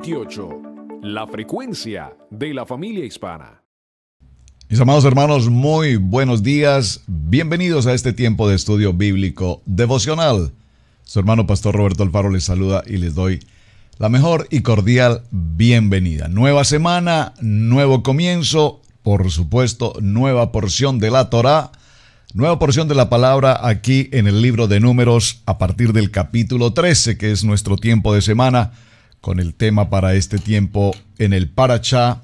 28, la frecuencia de la familia hispana. Mis amados hermanos, muy buenos días. Bienvenidos a este tiempo de estudio bíblico devocional. Su hermano Pastor Roberto Alfaro les saluda y les doy la mejor y cordial bienvenida. Nueva semana, nuevo comienzo, por supuesto, nueva porción de la Torá, nueva porción de la palabra aquí en el libro de Números a partir del capítulo 13, que es nuestro tiempo de semana, con el tema para este tiempo en el Parashá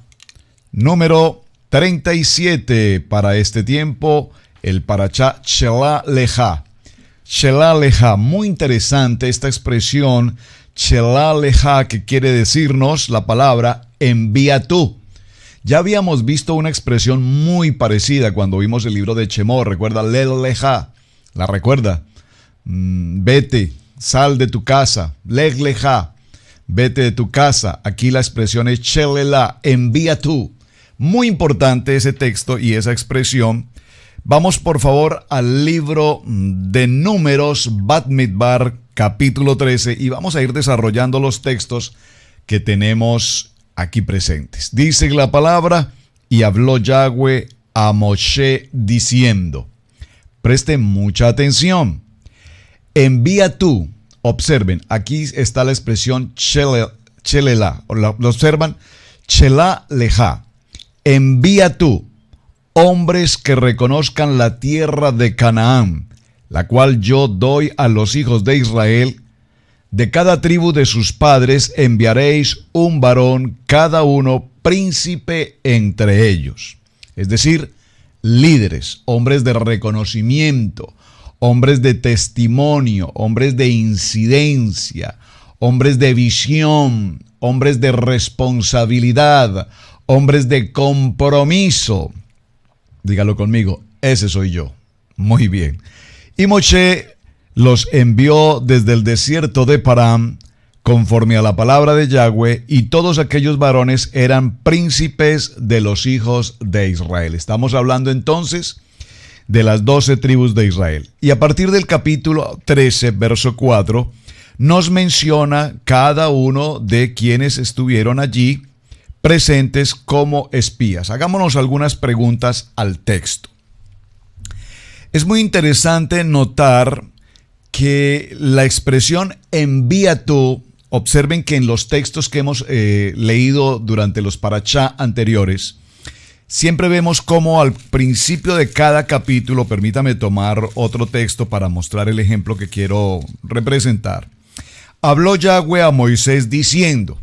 número 37 para este tiempo, el Parashá Shelah Leja. Shelah Leja, muy interesante esta expresión, Shelah Leja, que quiere decirnos la palabra envía tú. Ya habíamos visto una expresión muy parecida cuando vimos el libro de Shemot, recuerda, Lel Leja, ¿la recuerda? Vete, sal de tu casa, Leg Leja, vete de tu casa. Aquí la expresión es Shelah, envía tú. Muy importante ese texto y esa expresión. Vamos por favor al libro de Números, Bamidbar, capítulo 13, y vamos a ir desarrollando los textos que tenemos aquí presentes. Dice la palabra, y habló Yahweh a Moshe diciendo, presten mucha atención, envía tú. Observen, aquí está la expresión Shelah, ¿lo observan? Shelah Leja, envía tú hombres que reconozcan la tierra de Canaán, la cual yo doy a los hijos de Israel. De cada tribu de sus padres enviaréis un varón, cada uno príncipe entre ellos. Es decir, líderes, hombres de reconocimiento, hombres de testimonio, hombres de incidencia, hombres de visión, hombres de responsabilidad, hombres de compromiso. Dígalo conmigo, ese soy yo. Muy bien. Y Moshe los envió desde el desierto de Param, conforme a la palabra de Yahweh, y todos aquellos varones eran príncipes de los hijos de Israel. Estamos hablando entonces de las 12 tribus de Israel. Y a partir del capítulo 13, verso 4, nos menciona cada uno de quienes estuvieron allí presentes como espías. Hagámonos algunas preguntas al texto. Es muy interesante notar que la expresión envía tú, observen que en los textos que hemos leído durante los parashá anteriores, siempre vemos cómo al principio de cada capítulo, permítame tomar otro texto para mostrar el ejemplo que quiero representar. Habló Yahweh a Moisés diciendo,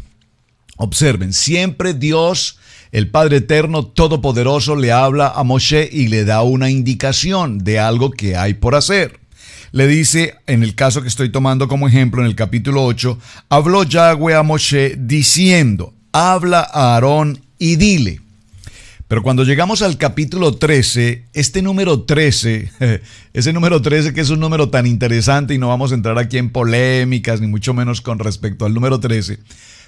observen, siempre Dios, el Padre Eterno, Todopoderoso, le habla a Moshe y le da una indicación de algo que hay por hacer. Le dice, en el caso que estoy tomando como ejemplo, en el capítulo 8, habló Yahweh a Moshe diciendo, habla a Aarón y dile. Pero cuando llegamos al capítulo 13, este número 13, ese número 13 que es un número tan interesante y no vamos a entrar aquí en polémicas, ni mucho menos con respecto al número 13,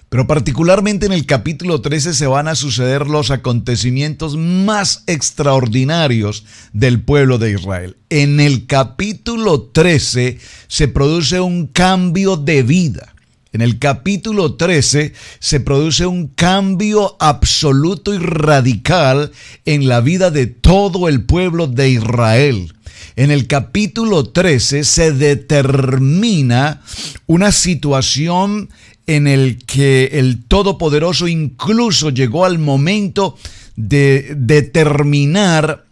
pero particularmente en el capítulo 13 se van a suceder los acontecimientos más extraordinarios del pueblo de Israel. En el capítulo 13 se produce un cambio de vida. En el capítulo 13 se produce un cambio absoluto y radical en la vida de todo el pueblo de Israel. En el capítulo 13 se determina una situación en el que el Todopoderoso incluso llegó al momento de determinar,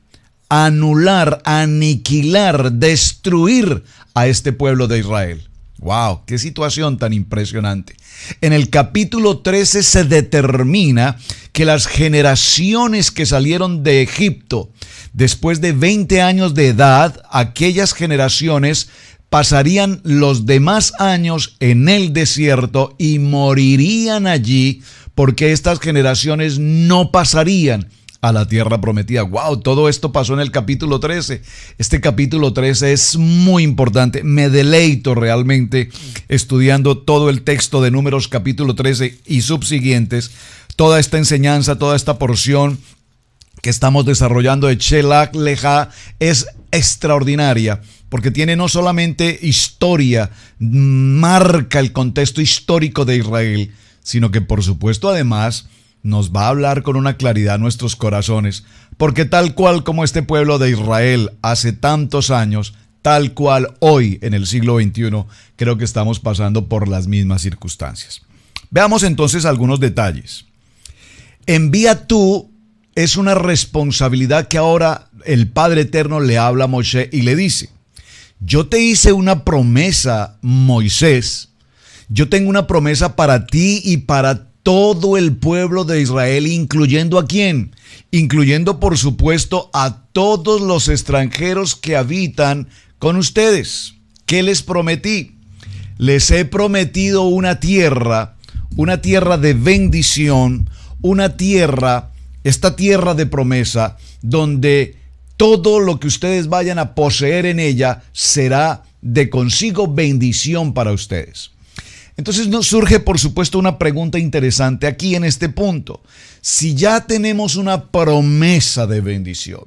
anular, aniquilar, destruir a este pueblo de Israel. ¡Wow! ¡Qué situación tan impresionante! En el capítulo 13 se determina que las generaciones que salieron de Egipto después de 20 años de edad, aquellas generaciones pasarían los demás años en el desierto y morirían allí porque estas generaciones no pasarían a la tierra prometida. ¡Wow! Todo esto pasó en el capítulo 13. Este capítulo 13 es muy importante. Me deleito realmente estudiando todo el texto de Números capítulo 13 y subsiguientes. Toda esta enseñanza, toda esta porción que estamos desarrollando de Shelah Leja es extraordinaria porque tiene no solamente historia, marca el contexto histórico de Israel, sino que por supuesto además nos va a hablar con una claridad nuestros corazones, porque tal cual como este pueblo de Israel hace tantos años, tal cual hoy en el siglo XXI, creo que estamos pasando por las mismas circunstancias. Veamos entonces algunos detalles. Envía tú es una responsabilidad que ahora el Padre Eterno le habla a Moisés y le dice: yo te hice una promesa, Moisés. Yo tengo una promesa para ti y para todo el pueblo de Israel, incluyendo ¿a quién? Incluyendo, por supuesto, a todos los extranjeros que habitan con ustedes. ¿Qué les prometí? Les he prometido una tierra de bendición, esta tierra de promesa, donde todo lo que ustedes vayan a poseer en ella será de consigo bendición para ustedes. Entonces nos surge, por supuesto, una pregunta interesante aquí en este punto. Si ya tenemos una promesa de bendición,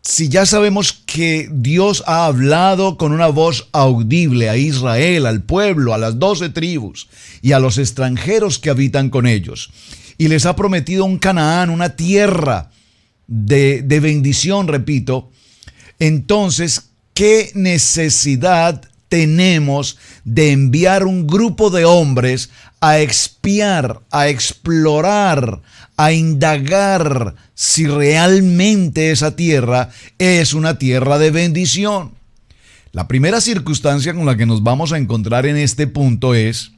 si ya sabemos que Dios ha hablado con una voz audible a Israel, al pueblo, a las 12 tribus y a los extranjeros que habitan con ellos, y les ha prometido un Canaán, una tierra de bendición, repito, entonces, ¿qué necesidad tenemos de enviar un grupo de hombres a espiar, a explorar, a indagar si realmente esa tierra es una tierra de bendición? La primera circunstancia con la que nos vamos a encontrar en este punto es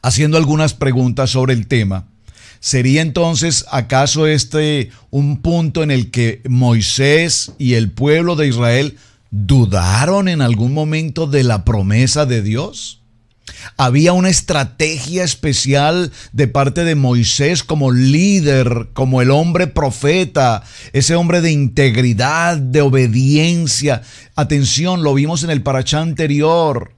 haciendo algunas preguntas sobre el tema. ¿Sería entonces acaso este un punto en el que Moisés y el pueblo de Israel dudaron en algún momento de la promesa de Dios? ¿Había una estrategia especial de parte de Moisés como líder, como el hombre profeta, ese hombre de integridad, de obediencia? Atención, lo vimos en el parashá anterior.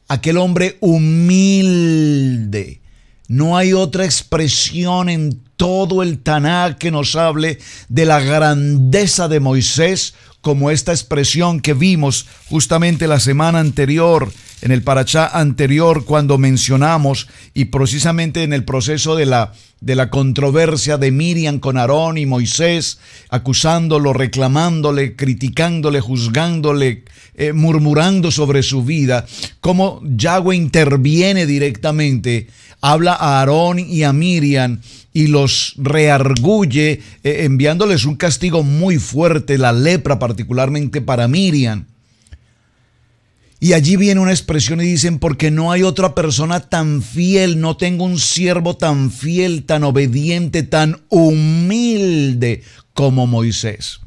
Aquel hombre humilde. No hay otra expresión en todo el Tanaj que nos hable de la grandeza de Moisés como esta expresión que vimos justamente la semana anterior, en el parashá anterior, cuando mencionamos y precisamente en el proceso de la controversia de Miriam con Aarón y Moisés, acusándolo, reclamándole, criticándole, juzgándole, murmurando sobre su vida, cómo Yahweh interviene directamente, habla a Aarón y a Miriam y los reargulle, enviándoles un castigo muy fuerte, la lepra particularmente para Miriam. Y allí viene una expresión y dicen: porque no hay otra persona tan fiel, no tengo un siervo tan fiel, tan obediente, tan humilde como Moisés.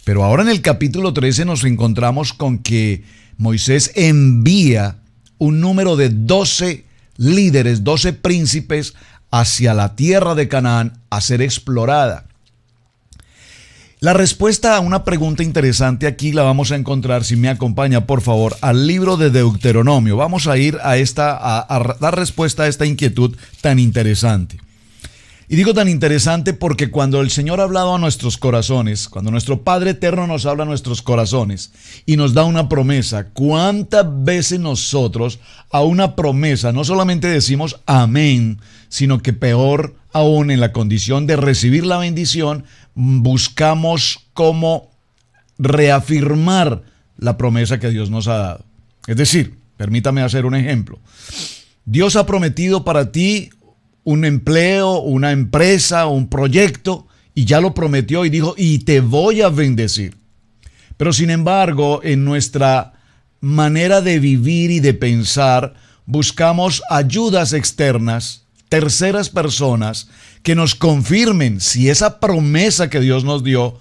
Pero ahora en el capítulo 13 nos encontramos con que Moisés envía un número de 12 líderes, 12 príncipes hacia la tierra de Canaán a ser explorada. La respuesta a una pregunta interesante aquí la vamos a encontrar, si me acompaña por favor, al libro de Deuteronomio. Vamos a ir a dar respuesta a esta inquietud tan interesante. Y digo tan interesante porque cuando el Señor ha hablado a nuestros corazones, cuando nuestro Padre Eterno nos habla a nuestros corazones y nos da una promesa, ¿cuántas veces nosotros a una promesa no solamente decimos amén, sino que peor aún, en la condición de recibir la bendición, buscamos cómo reafirmar la promesa que Dios nos ha dado? Es decir, permítame hacer un ejemplo. Dios ha prometido para ti un empleo, una empresa, un proyecto, y ya lo prometió y dijo: y te voy a bendecir. Pero sin embargo, en nuestra manera de vivir y de pensar, buscamos ayudas externas, terceras personas, que nos confirmen si esa promesa que Dios nos dio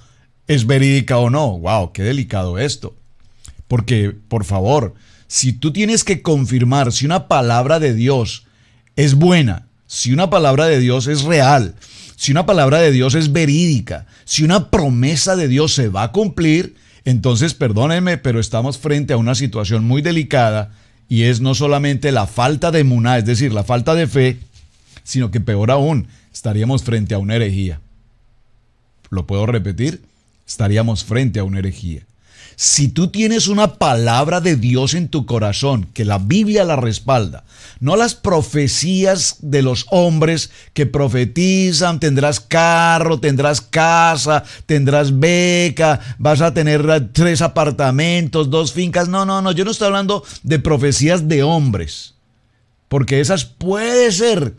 es verídica o no. ¡Wow! ¡Qué delicado esto! Porque, por favor, si tú tienes que confirmar si una palabra de Dios es buena, si una palabra de Dios es real, si una palabra de Dios es verídica, si una promesa de Dios se va a cumplir, entonces perdónenme, pero estamos frente a una situación muy delicada, y es no solamente la falta de emuná, es decir, la falta de fe, sino que peor aún, estaríamos frente a una herejía. ¿Lo puedo repetir? Estaríamos frente a una herejía. Si tú tienes una palabra de Dios en tu corazón, que la Biblia la respalda, no las profecías de los hombres que profetizan, tendrás carro, tendrás casa, tendrás beca, vas a tener 3 apartamentos, 2 fincas. No, yo no estoy hablando de profecías de hombres, porque esas puede ser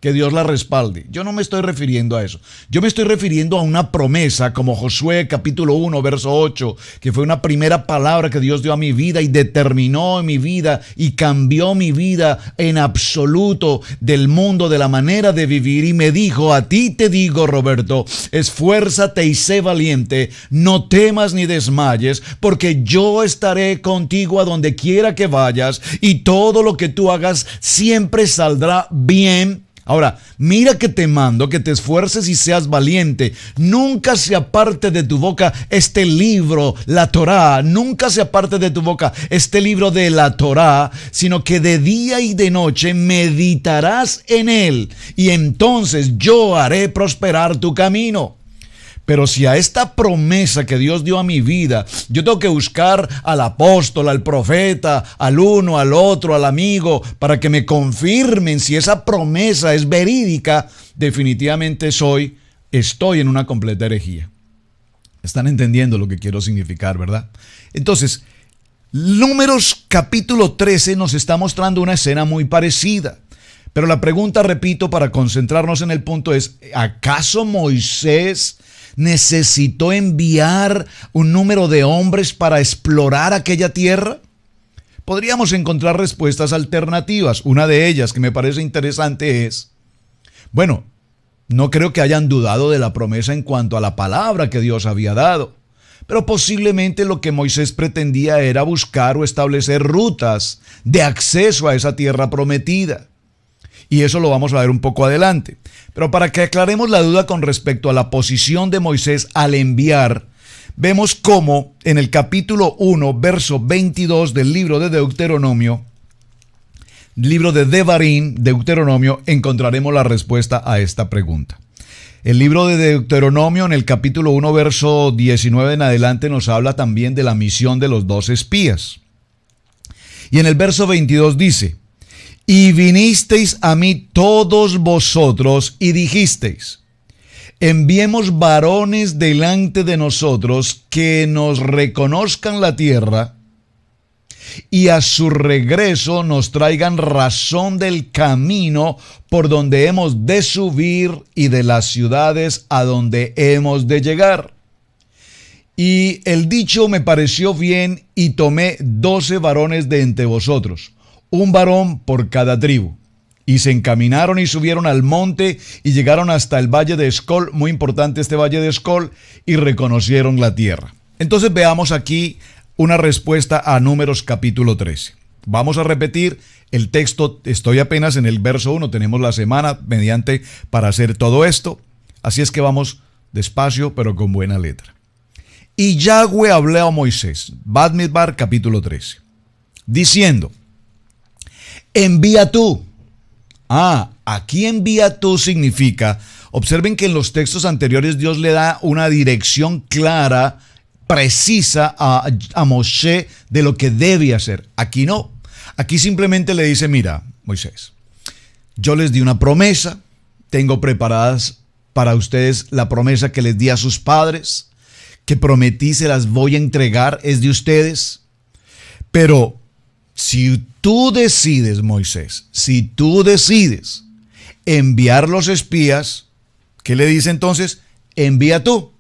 que Dios la respalde. Yo no me estoy refiriendo a eso. Yo me estoy refiriendo a una promesa como Josué capítulo 1, verso 8, que fue una primera palabra que Dios dio a mi vida y determinó mi vida y cambió mi vida en absoluto del mundo, de la manera de vivir. Y me dijo: a ti te digo, Roberto, esfuérzate y sé valiente, no temas ni desmayes, porque yo estaré contigo a donde quiera que vayas y todo lo que tú hagas siempre saldrá bien. Ahora, mira que te mando que te esfuerces y seas valiente. Nunca se aparte de tu boca este libro, la Torá. Nunca se aparte de tu boca este libro de la Torá, sino que de día y de noche meditarás en él. Y entonces yo haré prosperar tu camino. Pero si a esta promesa que Dios dio a mi vida, yo tengo que buscar al apóstol, al profeta, al uno, al otro, al amigo, para que me confirmen si esa promesa es verídica, definitivamente estoy en una completa herejía. ¿Están entendiendo lo que quiero significar, verdad? Entonces, Números capítulo 13 nos está mostrando una escena muy parecida. Pero la pregunta, repito, para concentrarnos en el punto es: ¿acaso Moisés necesitó enviar un número de hombres para explorar aquella tierra? Podríamos encontrar respuestas alternativas. Una de ellas que me parece interesante es: bueno, no creo que hayan dudado de la promesa en cuanto a la palabra que Dios había dado, pero posiblemente lo que Moisés pretendía era buscar o establecer rutas de acceso a esa tierra prometida. Y eso lo vamos a ver un poco adelante. Pero para que aclaremos la duda con respecto a la posición de Moisés al enviar, vemos cómo en el capítulo 1, verso 22 del libro de Deuteronomio, libro de Devarim, Deuteronomio, encontraremos la respuesta a esta pregunta. El libro de Deuteronomio en el capítulo 1, verso 19 en adelante nos habla también de la misión de los 2 espías. Y en el verso 22 dice: y vinisteis a mí todos vosotros y dijisteis: enviemos varones delante de nosotros que nos reconozcan la tierra y a su regreso nos traigan razón del camino por donde hemos de subir y de las ciudades a donde hemos de llegar. Y el dicho me pareció bien y tomé 12 varones de entre vosotros, un varón por cada tribu. Y se encaminaron y subieron al monte y llegaron hasta el valle de Escol, muy importante este valle de Escol, y reconocieron la tierra. Entonces veamos aquí una respuesta a Números capítulo 13. Vamos a repetir el texto, estoy apenas en el verso 1, tenemos la semana mediante para hacer todo esto, así es que vamos despacio pero con buena letra. Y Yahweh habló a Moisés, Bamidbar capítulo 13, diciendo: envía tú. Aquí envía tú significa, observen que en los textos anteriores Dios le da una dirección clara, precisa a Moshe de lo que debe hacer. Aquí no. Aquí simplemente le dice: mira, Moisés, yo les di una promesa, tengo preparadas para ustedes la promesa que les di a sus padres, que prometí se las voy a entregar, es de ustedes. Pero si tú decides, Moisés, si tú decides enviar los espías, ¿qué le dice entonces? Envía tú.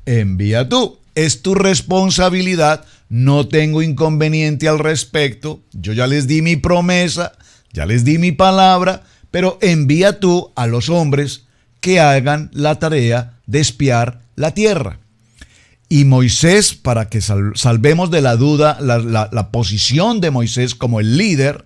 Envía tú. Es tu responsabilidad. No tengo inconveniente al respecto. Yo ya les di mi promesa, ya les di mi palabra, pero envía tú a los hombres que hagan la tarea de espiar la tierra. Y Moisés, para que salvemos de la duda la posición de Moisés como el líder,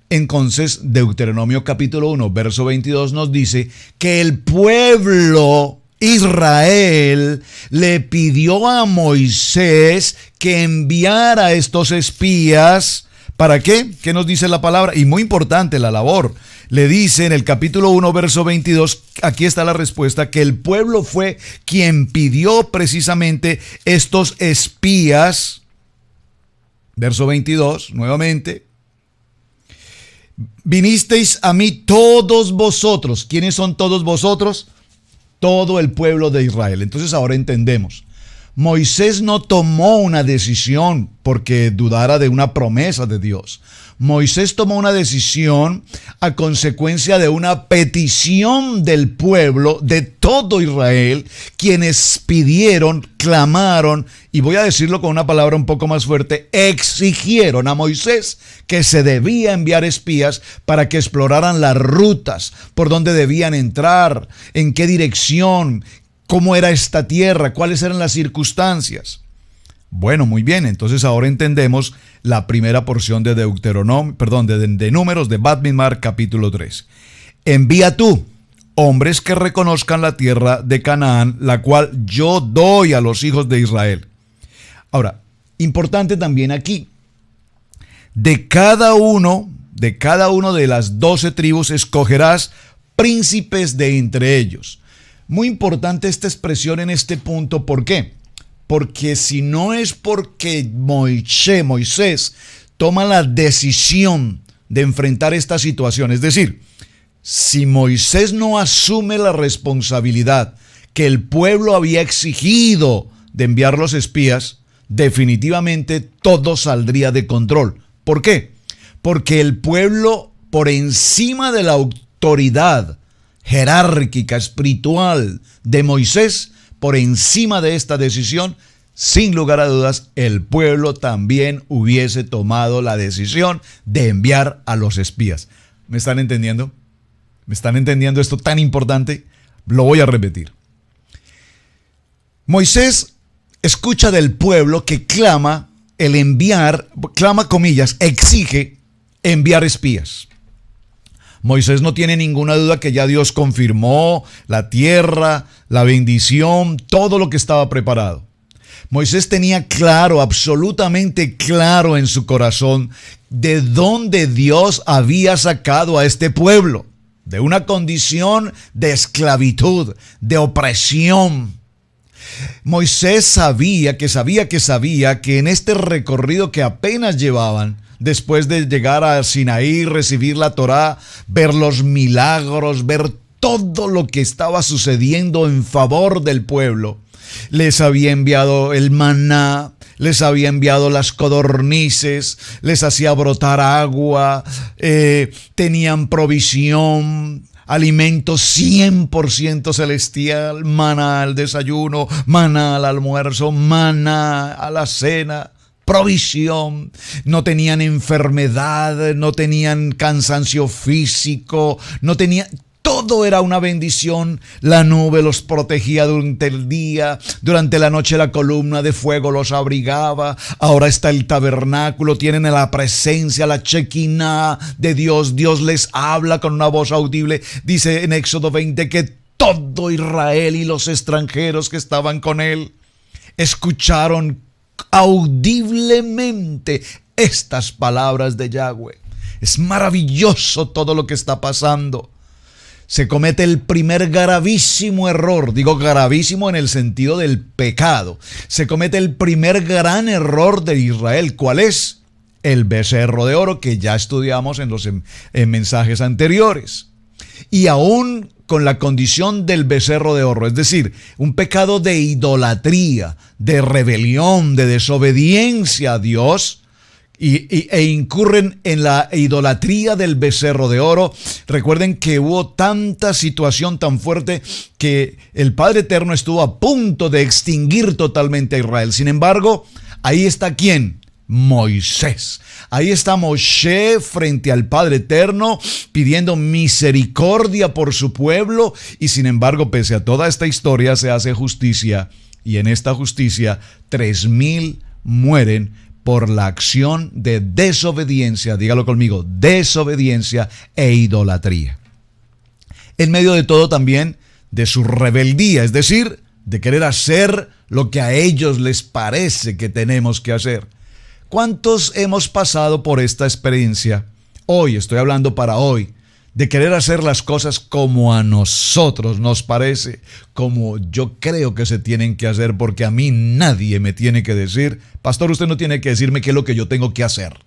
entonces Deuteronomio capítulo 1, verso 22 nos dice que el pueblo Israel le pidió a Moisés que enviara a estos espías ¿Para qué? ¿Qué nos dice la palabra? Y muy importante la labor. Le dice en el capítulo 1, verso 22, aquí está la respuesta, que el pueblo fue quien pidió precisamente estos espías. Verso 22, nuevamente. Vinisteis a mí todos vosotros. ¿Quiénes son todos vosotros? Todo el pueblo de Israel. Entonces ahora entendemos. Moisés no tomó una decisión porque dudara de una promesa de Dios. Moisés tomó una decisión a consecuencia de una petición del pueblo, de todo Israel, quienes pidieron, clamaron, y voy a decirlo con una palabra un poco más fuerte, exigieron a Moisés que se debía enviar espías para que exploraran las rutas, por dónde debían entrar, en qué dirección, cómo era esta tierra, cuáles eran las circunstancias. Bueno, muy bien, entonces ahora entendemos la primera porción de Deuteronomio, de Números, de Bamidbar, capítulo 3. Envía tú hombres que reconozcan la tierra de Canaán, la cual yo doy a los hijos de Israel. Ahora, importante también aquí, de cada uno de las 12 tribus escogerás príncipes de entre ellos. Muy importante esta expresión en este punto, ¿por qué? Porque si no es porque Moisés toma la decisión de enfrentar esta situación, es decir, si Moisés no asume la responsabilidad que el pueblo había exigido de enviar los espías, definitivamente todo saldría de control. ¿Por qué? Porque el pueblo, por encima de la autoridad jerárquica, espiritual de Moisés, por encima de esta decisión, sin lugar a dudas, el pueblo también hubiese tomado la decisión de enviar a los espías. ¿Me están entendiendo? ¿Me están entendiendo esto tan importante? Lo voy a repetir. Moisés escucha del pueblo que clama comillas, exige enviar espías. Moisés no tiene ninguna duda que ya Dios confirmó la tierra, la bendición, todo lo que estaba preparado. Moisés tenía claro, absolutamente claro en su corazón de dónde Dios había sacado a este pueblo, de una condición de esclavitud, de opresión. Moisés sabía que en este recorrido que apenas llevaban, después de llegar a Sinaí, recibir la Torá, ver los milagros, ver todo lo que estaba sucediendo en favor del pueblo, les había enviado el maná, les había enviado las codornices, les hacía brotar agua, tenían provisión, alimento 100% celestial, maná al desayuno, maná al almuerzo, maná a la cena. Provisión, no tenían enfermedad, no tenían cansancio físico, todo era una bendición. La nube los protegía durante el día, durante la noche la columna de fuego los abrigaba. Ahora está el tabernáculo, tienen la presencia, la Shekinah de Dios. Dios les habla con una voz audible. Dice en Éxodo 20 que todo Israel y los extranjeros que estaban con él escucharon audiblemente estas palabras de Yahweh. Es maravilloso todo lo que está pasando. Se comete el primer gravísimo error, digo gravísimo en el sentido del pecado. Se comete el primer gran error de Israel. ¿Cuál es? El becerro de oro, que ya estudiamos en los mensajes anteriores. Y aún con la condición del becerro de oro, es decir, un pecado de idolatría, de rebelión, de desobediencia a Dios, e incurren en la idolatría del becerro de oro. Recuerden que hubo tanta situación tan fuerte que el Padre Eterno estuvo a punto de extinguir totalmente a Israel. Sin embargo, ahí está ¿quién? Moisés. Ahí está Moshe frente al Padre Eterno pidiendo misericordia por su pueblo, y sin embargo, pese a toda esta historia, se hace justicia, y en esta justicia 3,000 mueren por la acción de desobediencia, dígalo conmigo, desobediencia e idolatría. En medio de todo también de su rebeldía, es decir, de querer hacer lo que a ellos les parece que tenemos que hacer. ¿Cuántos hemos pasado por esta experiencia? Hoy, estoy hablando para hoy, de querer hacer las cosas como a nosotros nos parece, como yo creo que se tienen que hacer, porque a mí nadie me tiene que decir, pastor, usted no tiene que decirme qué es lo que yo tengo que hacer.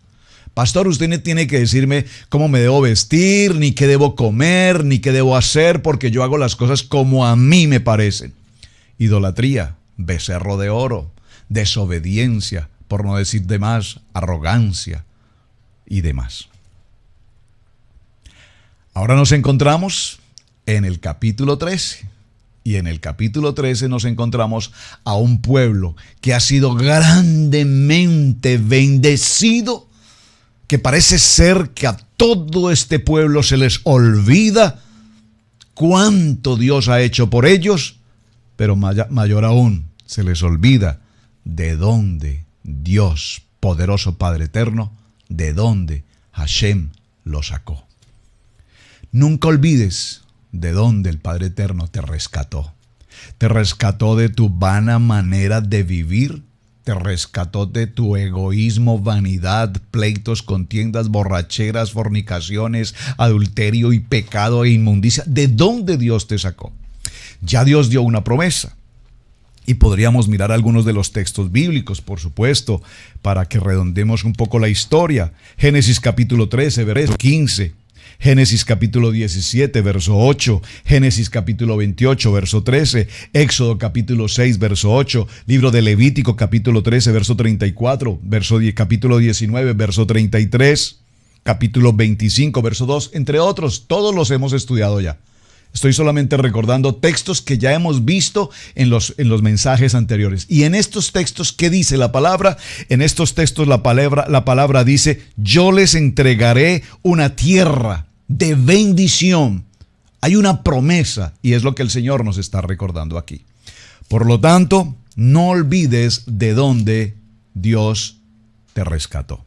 Pastor, usted no tiene que decirme cómo me debo vestir, ni qué debo comer, ni qué debo hacer, porque yo hago las cosas como a mí me parecen. Idolatría, becerro de oro, desobediencia, por no decir demás, arrogancia y demás. Ahora nos encontramos en el capítulo 13. Y en el capítulo 13 nos encontramos a un pueblo que ha sido grandemente bendecido, que parece ser que a todo este pueblo se les olvida cuánto Dios ha hecho por ellos, pero mayor aún, se les olvida de dónde Dios, poderoso Padre eterno, de dónde Hashem lo sacó. Nunca olvides de dónde el Padre eterno te rescató. Te rescató de tu vana manera de vivir. Te rescató de tu egoísmo, vanidad, pleitos, contiendas, borracheras, fornicaciones, adulterio y pecado e inmundicia. ¿De dónde Dios te sacó? Ya Dios dio una promesa. Y podríamos mirar algunos de los textos bíblicos, por supuesto, para que redondemos un poco la historia. Génesis capítulo 13, verso 15. Génesis capítulo 17, verso 8, Génesis capítulo 28, verso 13, Éxodo capítulo 6, verso 8, libro de Levítico capítulo 13, verso 34, capítulo 19, verso 33, capítulo 25, verso 2, entre otros, todos los hemos estudiado ya. Estoy solamente recordando textos que ya hemos visto en los mensajes anteriores. Y en estos textos, ¿qué dice la palabra? En estos textos la palabra dice, yo les entregaré una tierra de bendición. Hay una promesa y es lo que el Señor nos está recordando aquí. Por lo tanto, no olvides de dónde Dios te rescató.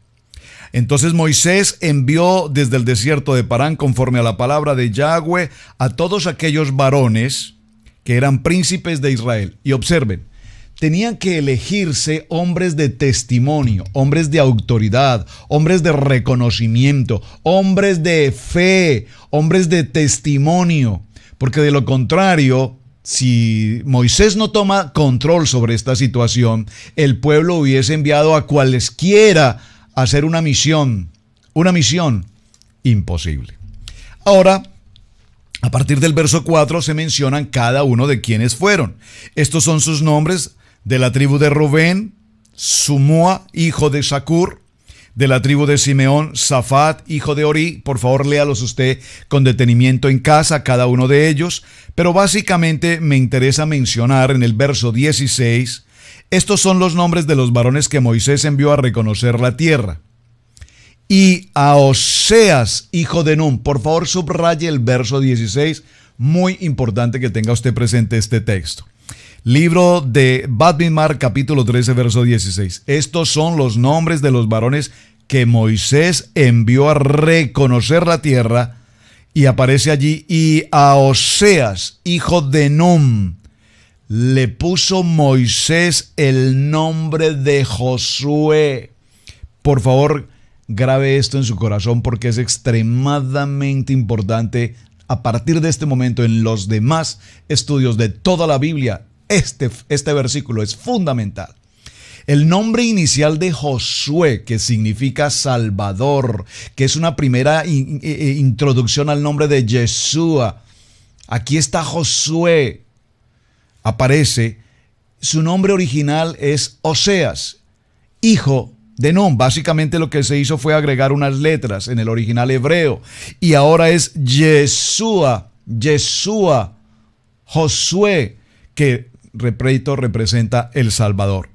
Entonces Moisés envió desde el desierto de Parán, conforme a la palabra de Yahweh, a todos aquellos varones que eran príncipes de Israel. Y observen, tenían que elegirse hombres de testimonio, hombres de autoridad, hombres de reconocimiento, hombres de fe, hombres de testimonio. Porque de lo contrario, si Moisés no toma control sobre esta situación, el pueblo hubiese enviado a cualesquiera a hacer una misión imposible. Ahora, a partir del verso 4 se mencionan cada uno de quienes fueron. Estos son sus nombres: de la tribu de Rubén, Sumua, hijo de Zacur; de la tribu de Simeón, Safat, hijo de Orí. Por favor, léalos usted con detenimiento en casa, cada uno de ellos. Pero básicamente me interesa mencionar en el verso 16, estos son los nombres de los varones que Moisés envió a reconocer la tierra. Y a Oseas, hijo de Nun. Por favor, subraye el verso 16. Muy importante que tenga usted presente este texto. Libro de Bat Mimar, capítulo 13, verso 16. Estos son los nombres de los varones que Moisés envió a reconocer la tierra. Y aparece allí, y a Oseas, hijo de Nun, le puso Moisés el nombre de Josué. Por favor, grabe esto en su corazón, porque es extremadamente importante a partir de este momento en los demás estudios de toda la Biblia. Este versículo es fundamental. El nombre inicial de Josué, que significa Salvador, que es una primera introducción al nombre de Yeshua. Aquí está Josué. Aparece, su nombre original es Oseas, hijo de Nun. Básicamente lo que se hizo fue agregar unas letras en el original hebreo. Y ahora es Yeshua, Josué, que representa el Salvador.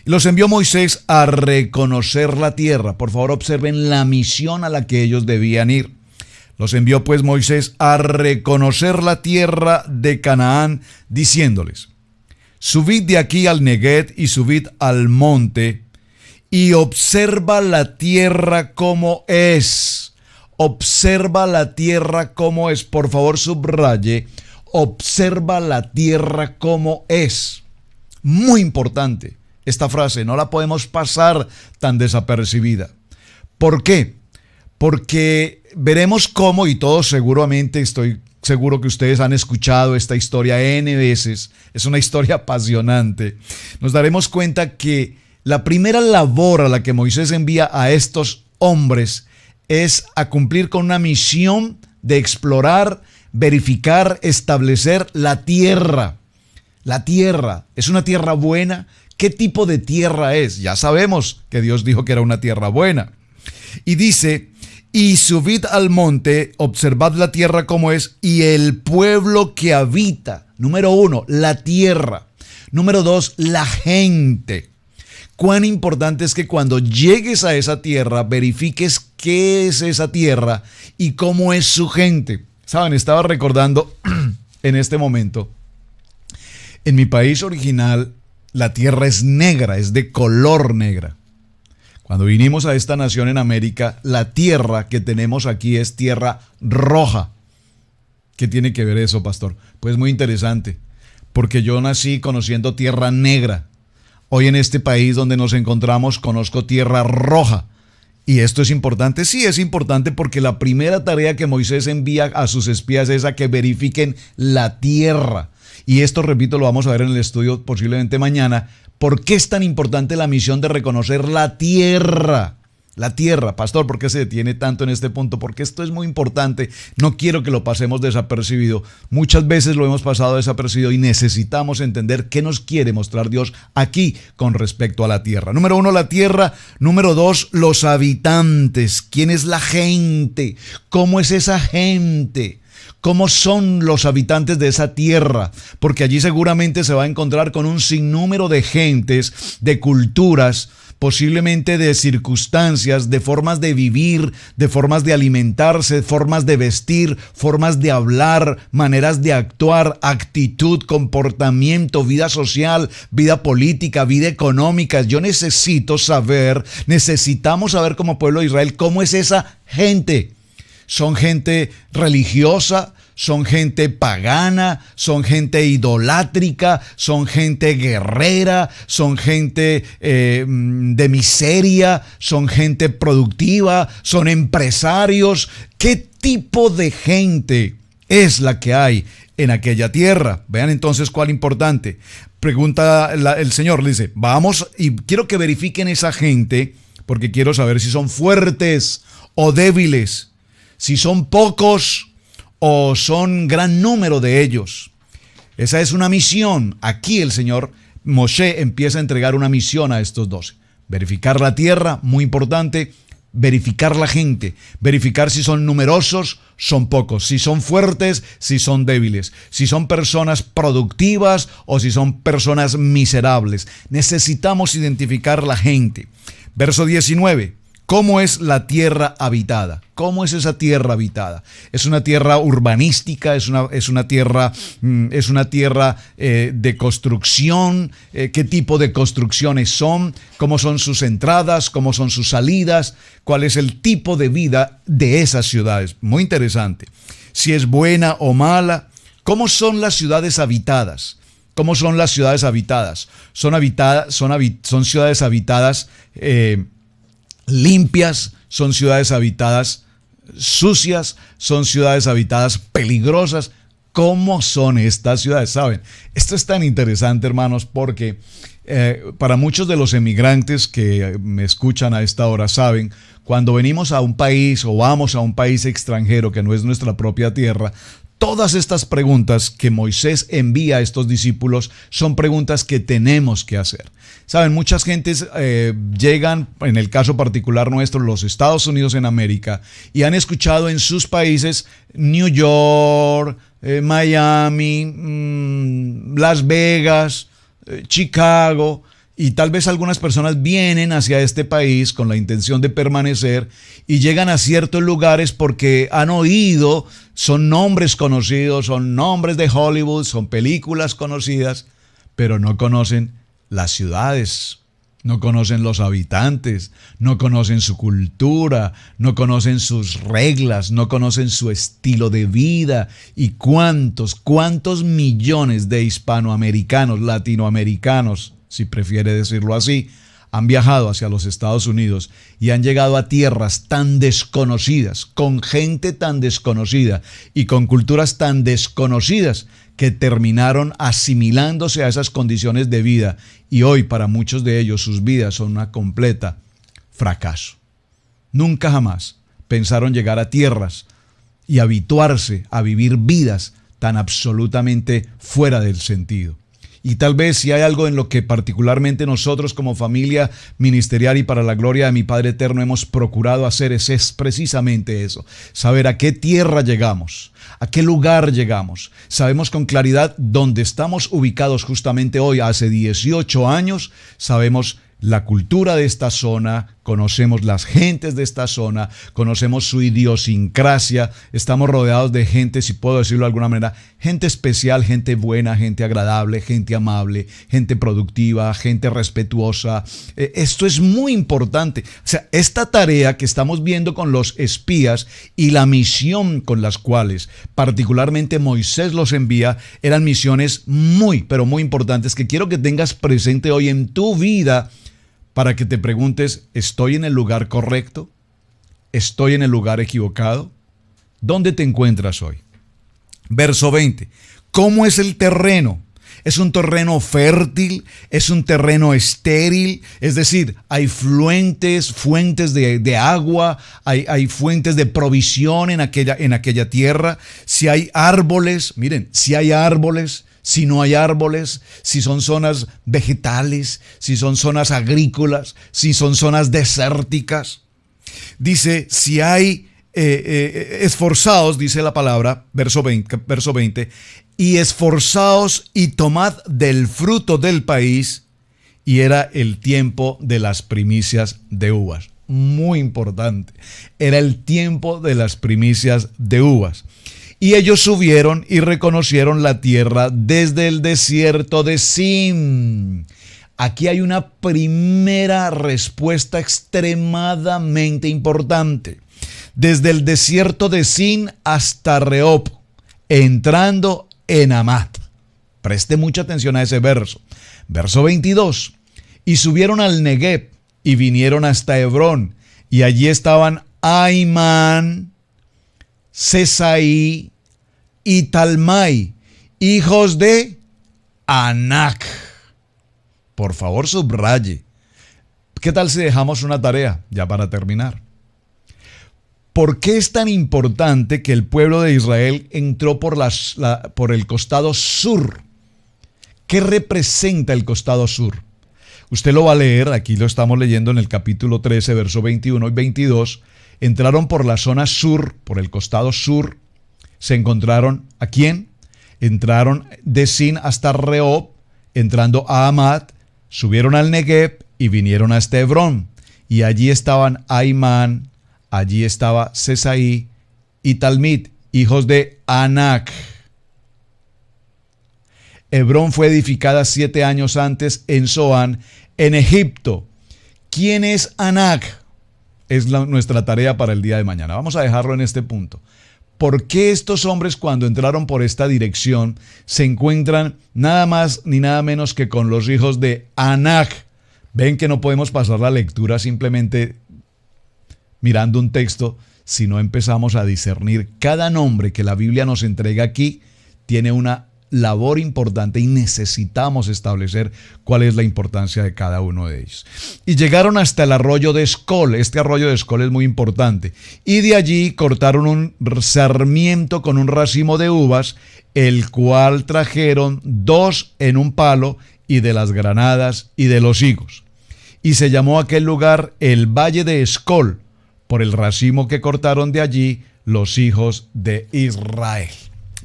Y los envió Moisés a reconocer la tierra. Por favor, observen la misión a la que ellos debían ir. Los envió pues Moisés a reconocer la tierra de Canaán, diciéndoles: subid de aquí al Neguet y subid al monte y observa la tierra como es. Observa la tierra como es. Por favor, subraye: observa la tierra como es. Muy importante esta frase, no la podemos pasar tan desapercibida. ¿Por qué? Porque veremos cómo, y todos seguramente, estoy seguro que ustedes han escuchado esta historia N veces, es una historia apasionante. Nos daremos cuenta que la primera labor a la que Moisés envía a estos hombres es a cumplir con una misión de explorar, verificar, establecer la tierra. La tierra, ¿es una tierra buena? ¿Qué tipo de tierra es? Ya sabemos que Dios dijo que era una tierra buena. Y dice, y subid al monte, observad la tierra como es, y el pueblo que habita. Número 1, la tierra. Número 2, la gente. Cuán importante es que cuando llegues a esa tierra, verifiques qué es esa tierra y cómo es su gente. Saben, estaba recordando en este momento, en mi país original, la tierra es negra, es de color negra. Cuando vinimos a esta nación en América, la tierra que tenemos aquí es tierra roja. ¿Qué tiene que ver eso, pastor? Pues muy interesante, porque yo nací conociendo tierra negra. Hoy en este país donde nos encontramos conozco tierra roja. ¿Y esto es importante? Sí, es importante porque la primera tarea que Moisés envía a sus espías es a que verifiquen la tierra. Y esto, repito, lo vamos a ver en el estudio posiblemente mañana. ¿Por qué es tan importante la misión de reconocer la tierra? La tierra, pastor, ¿por qué se detiene tanto en este punto? Porque esto es muy importante. No quiero que lo pasemos desapercibido. Muchas veces lo hemos pasado desapercibido y necesitamos entender qué nos quiere mostrar Dios aquí con respecto a la tierra. Número 1, la tierra. Número 2, los habitantes. ¿Quién es la gente? ¿Cómo es esa gente? ¿Cómo son los habitantes de esa tierra? Porque allí seguramente se va a encontrar con un sinnúmero de gentes, de culturas, posiblemente de circunstancias, de formas de vivir, de formas de alimentarse, formas de vestir, formas de hablar, maneras de actuar, actitud, comportamiento, vida social, vida política, vida económica. Yo necesitamos saber como pueblo de Israel cómo es esa gente. Son gente religiosa, son gente pagana, son gente idolátrica, son gente guerrera, son gente de miseria, son gente productiva, son empresarios. ¿Qué tipo de gente es la que hay en aquella tierra? Vean entonces cuál importante. Pregunta el Señor, le dice, vamos y quiero que verifiquen esa gente porque quiero saber si son fuertes o débiles, si son pocos o son gran número de ellos. Esa es una misión. Aquí el Señor Moshe empieza a entregar una misión a estos 12. Verificar la tierra, muy importante. Verificar la gente, verificar si son numerosos, son pocos, si son fuertes, si son débiles, si son personas productivas o si son personas miserables. Necesitamos identificar la gente. Verso 19. ¿Cómo es la tierra habitada? ¿Cómo es esa tierra habitada? ¿Es una tierra urbanística? ¿Es una tierra de construcción? ¿Qué tipo de construcciones son? ¿Cómo son sus entradas? ¿Cómo son sus salidas? ¿Cuál es el tipo de vida de esas ciudades? Muy interesante. Si es buena o mala. ¿Cómo son las ciudades habitadas? ¿Cómo son las ciudades habitadas? Son ciudades habitadas limpias, son ciudades habitadas sucias, son ciudades habitadas peligrosas. ¿Cómo son estas ciudades? ¿Saben? Esto es tan interesante, hermanos, porque para muchos de los emigrantes que me escuchan a esta hora saben, cuando venimos a un país o vamos a un país extranjero que no es nuestra propia tierra, todas estas preguntas que Moisés envía a estos discípulos son preguntas que tenemos que hacer. Saben, muchas gentes llegan, en el caso particular nuestro, los Estados Unidos en América, y han escuchado en sus países New York, Miami, Las Vegas, Chicago, y tal vez algunas personas vienen hacia este país con la intención de permanecer y llegan a ciertos lugares porque han oído, son nombres conocidos, son nombres de Hollywood, son películas conocidas, pero no conocen las ciudades, no conocen los habitantes, no conocen su cultura, no conocen sus reglas, no conocen su estilo de vida. Y cuántos millones de hispanoamericanos, latinoamericanos, si prefiere decirlo así, han viajado hacia los Estados Unidos y han llegado a tierras tan desconocidas, con gente tan desconocida y con culturas tan desconocidas que terminaron asimilándose a esas condiciones de vida, y hoy para muchos de ellos sus vidas son una completa fracaso. Nunca jamás pensaron llegar a tierras y habituarse a vivir vidas tan absolutamente fuera del sentido. Y tal vez si hay algo en lo que particularmente nosotros como familia ministerial y para la gloria de mi Padre Eterno hemos procurado hacer es precisamente eso, saber a qué tierra llegamos, a qué lugar llegamos. Sabemos con claridad dónde estamos ubicados justamente hoy. Hace 18 años sabemos la cultura de esta zona, conocemos las gentes de esta zona, conocemos su idiosincrasia, estamos rodeados de gente, si puedo decirlo de alguna manera, gente especial, gente buena, gente agradable, gente amable, gente productiva, gente respetuosa. Esto es muy importante. O sea, esta tarea que estamos viendo con los espías y la misión con las cuales particularmente Moisés los envía, eran misiones muy, pero muy importantes que quiero que tengas presente hoy en tu vida, para que te preguntes, ¿estoy en el lugar correcto? ¿Estoy en el lugar equivocado? ¿Dónde te encuentras hoy? Verso 20. ¿Cómo es el terreno? ¿Es un terreno fértil? ¿Es un terreno estéril? Es decir, hay fuentes de agua, hay fuentes de provisión en aquella tierra. Si hay árboles, miren, si hay árboles, si no hay árboles, si son zonas vegetales, si son zonas agrícolas, si son zonas desérticas. Dice, si hay esforzaos, dice la palabra, verso 20, y esforzaos y tomad del fruto del país, y era el tiempo de las primicias de uvas. Muy importante, era el tiempo de las primicias de uvas. Y ellos subieron y reconocieron la tierra desde el desierto de Sin. Aquí hay una primera respuesta extremadamente importante. Desde el desierto de Sin hasta Rehob, entrando en Amat. Preste mucha atención a ese verso. Verso 22. Y subieron al Negev y vinieron hasta Hebrón. Y allí estaban Aimán, Sesaí y Talmai, hijos de Anac. Por favor, subraye. ¿Qué tal si dejamos una tarea ya para terminar? ¿Por qué es tan importante que el pueblo de Israel entró por el costado sur? ¿Qué representa el costado sur? Usted lo va a leer, aquí lo estamos leyendo en el capítulo 13, verso 21 y 22. Entraron por la zona sur, por el costado sur. Se encontraron, ¿a quién? Entraron de Sin hasta Rehob, entrando a Amat, subieron al Negev y vinieron hasta Hebrón. Y allí estaban Aimán, allí estaba Sesaí y Talmid, hijos de Anac. Hebrón fue edificada 7 años antes en Zoán, en Egipto. ¿Quién es Anac? Es nuestra tarea para el día de mañana. Vamos a dejarlo en este punto. ¿Por qué estos hombres, cuando entraron por esta dirección, se encuentran nada más ni nada menos que con los hijos de Anac? Ven que no podemos pasar la lectura simplemente mirando un texto, si no empezamos a discernir. Cada nombre que la Biblia nos entrega aquí tiene una labor importante y necesitamos establecer cuál es la importancia de cada uno de ellos. Y llegaron hasta el arroyo de Escol. Este arroyo de Escol es muy importante. Y de allí cortaron un sarmiento con un racimo de uvas, el cual trajeron 2 en un palo, y de las granadas y de los higos. Y se llamó aquel lugar el Valle de Escol, por el racimo que cortaron de allí los hijos de Israel.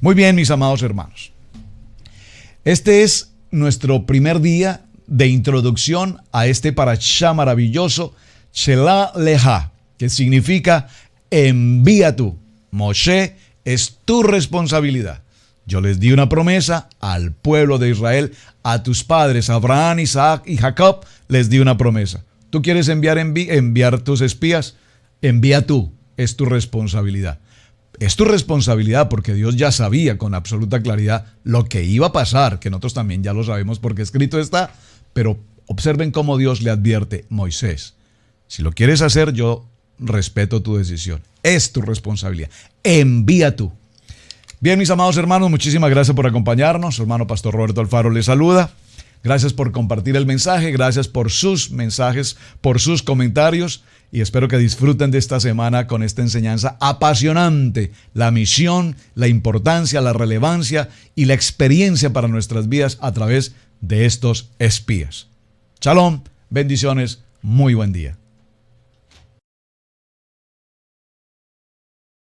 Muy bien, mis amados hermanos. Este es nuestro primer día de introducción a este parashá maravilloso, Shelah Leja, que significa envía tú. Moshe, es tu responsabilidad. Yo les di una promesa al pueblo de Israel, a tus padres, Abraham, Isaac y Jacob, les di una promesa. ¿Tú quieres enviar tus espías? Envía tú, es tu responsabilidad. Es tu responsabilidad porque Dios ya sabía con absoluta claridad lo que iba a pasar, que nosotros también ya lo sabemos porque escrito está, Pero observen cómo Dios le advierte: Moisés, si lo quieres hacer, yo respeto tu decisión. Es tu responsabilidad. Envía tú. Bien, mis amados hermanos, muchísimas gracias por acompañarnos. Su hermano Pastor Roberto Alfaro les saluda. Gracias por compartir el mensaje, gracias por sus mensajes, por sus comentarios, y espero que disfruten de esta semana con esta enseñanza apasionante, la misión, la importancia, la relevancia y la experiencia para nuestras vidas a través de estos espías. Shalom, bendiciones, muy buen día.